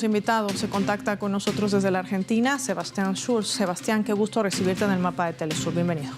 Invitado, se contacta con nosotros desde la Argentina, Sebastián Schulz. Sebastián, qué gusto recibirte en el mapa de Telesur. Bienvenido.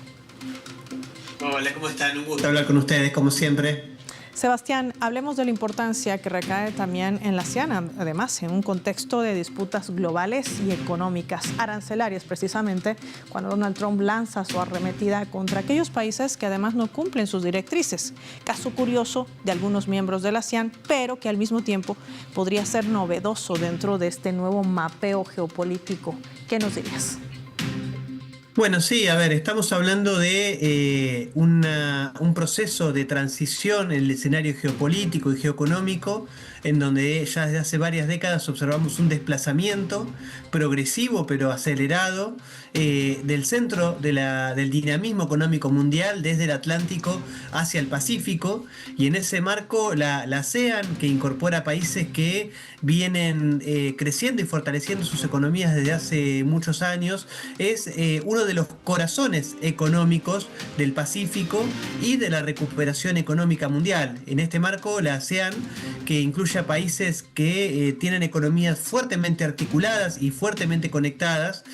Hola, ¿cómo están? Un gusto hablar con ustedes, como siempre. Sebastián, hablemos de la importancia que recae también en la ASEAN, además en un contexto de disputas globales y económicas, arancelarias precisamente, cuando Donald Trump lanza su arremetida contra aquellos países que además no cumplen sus directrices. Caso curioso de algunos miembros de la ASEAN, pero que al mismo tiempo podría ser novedoso dentro de este nuevo mapeo geopolítico. ¿Qué nos dirías? Bueno, sí, a ver, estamos hablando de un proceso de transición en el escenario geopolítico y geoeconómico, en donde ya desde hace varias décadas observamos un desplazamiento progresivo pero acelerado del centro del dinamismo económico mundial desde el Atlántico hacia el Pacífico, y en ese marco la ASEAN, que incorpora países que vienen creciendo y fortaleciendo sus economías desde hace muchos años, es uno de los corazones económicos del Pacífico y de la recuperación económica mundial. En este marco, la ASEAN, que incluye a países que tienen economías fuertemente articuladas y fuertemente conectadas,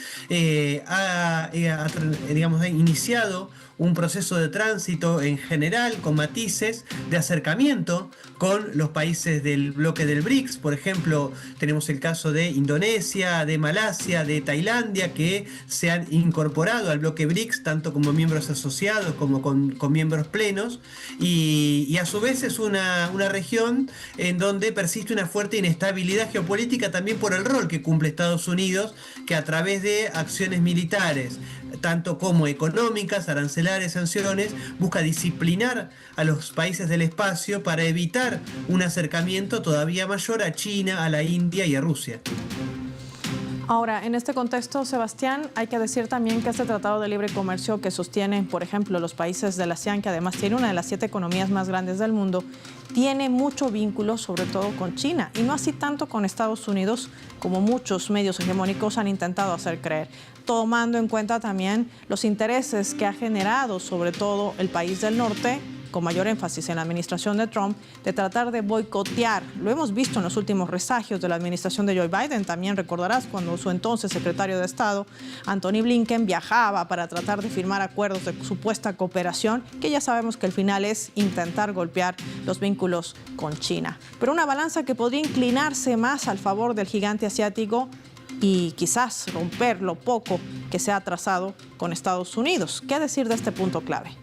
ha iniciado un proceso de tránsito en general con matices de acercamiento con los países del bloque del BRICS. Por ejemplo, tenemos el caso de Indonesia, de Malasia, de Tailandia, que se han incorporado al bloque BRICS tanto como miembros asociados como con miembros plenos, y a su vez es una región en donde persiste una fuerte inestabilidad geopolítica también por el rol que cumple Estados Unidos, que a través de acciones militares tanto como económicas, arancelarias, sanciones, busca disciplinar a los países del espacio para evitar un acercamiento todavía mayor a China, a la India y a Rusia. Ahora, en este contexto, Sebastián, hay que decir también que este tratado de libre comercio que sostienen, por ejemplo, los países de la ASEAN, que además tiene una de las 7 economías más grandes del mundo, tiene mucho vínculo, sobre todo con China, y no así tanto con Estados Unidos, como muchos medios hegemónicos han intentado hacer creer, tomando en cuenta también los intereses que ha generado, sobre todo, el país del norte, con mayor énfasis en la administración de Trump, de tratar de boicotear. Lo hemos visto en los últimos resagios de la administración de Joe Biden. También recordarás cuando su entonces secretario de Estado, Antony Blinken, viajaba para tratar de firmar acuerdos de supuesta cooperación, que ya sabemos que el final es intentar golpear los vínculos con China. Pero una balanza que podría inclinarse más al favor del gigante asiático y quizás romper lo poco que se ha trazado con Estados Unidos. ¿Qué decir de este punto clave?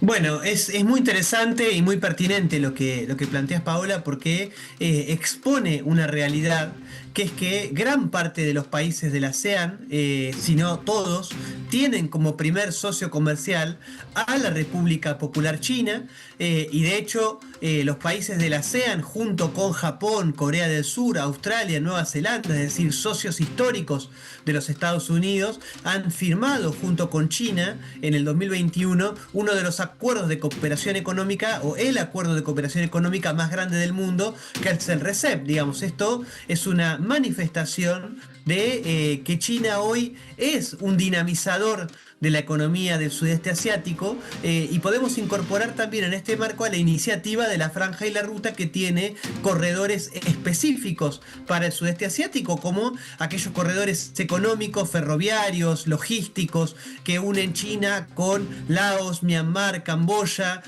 Bueno, es muy interesante y muy pertinente lo que planteas, Paola, porque expone una realidad, que es que gran parte de los países de la ASEAN, si no todos, tienen como primer socio comercial a la República Popular China, y de hecho los países de la ASEAN, junto con Japón, Corea del Sur, Australia, Nueva Zelanda, es decir, socios históricos de los Estados Unidos, han firmado junto con China en el 2021 uno de los acuerdos de cooperación económica, o el acuerdo de cooperación económica más grande del mundo, que es el RCEP. Digamos, esto es una manifestación de que China hoy es un dinamizador de la economía del sudeste asiático, y podemos incorporar también en este marco a la iniciativa de la Franja y la Ruta, que tiene corredores específicos para el sudeste asiático, como aquellos corredores económicos, ferroviarios, logísticos, que unen China con Laos, Myanmar, Camboya,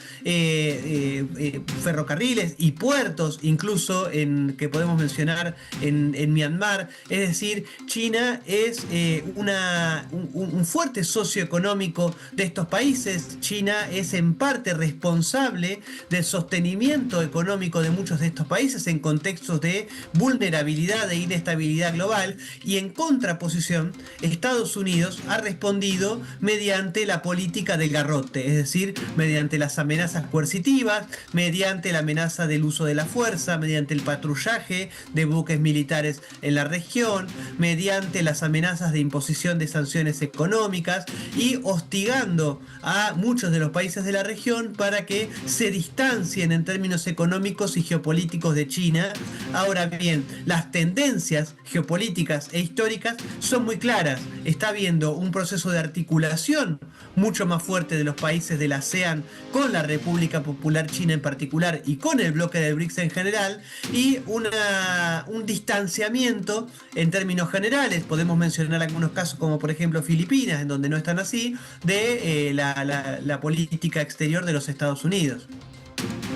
ferrocarriles y puertos, incluso que podemos mencionar en Myanmar. Es decir, China es un fuerte socio económico de estos países. China es en parte responsable del sostenimiento económico de muchos de estos países en contextos de vulnerabilidad e inestabilidad global, y en contraposición, Estados Unidos ha respondido mediante la política del garrote, es decir, mediante las amenazas coercitivas, mediante la amenaza del uso de la fuerza, mediante el patrullaje de buques militares en la región, mediante las amenazas de imposición de sanciones económicas, y hostigando a muchos de los países de la región para que se distancien en términos económicos y geopolíticos de China. Ahora bien, las tendencias geopolíticas e históricas son muy claras. Está habiendo un proceso de articulación mucho más fuerte de los países de la ASEAN con la República Popular China en particular y con el bloque de BRICS en general, y un distanciamiento en términos generales. Podemos mencionar algunos casos como por ejemplo Filipinas, en donde no están así, de la política exterior de los Estados Unidos.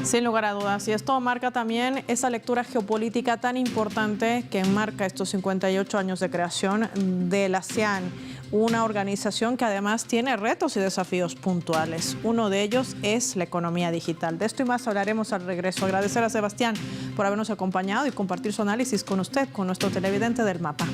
Sin lugar a dudas, y esto marca también esa lectura geopolítica tan importante que marca estos 58 años de creación de la ASEAN, una organización que además tiene retos y desafíos puntuales. Uno de ellos es la economía digital. De esto y más hablaremos al regreso. Agradecer a Sebastián por habernos acompañado y compartir su análisis con usted, con nuestro televidente del Mapa.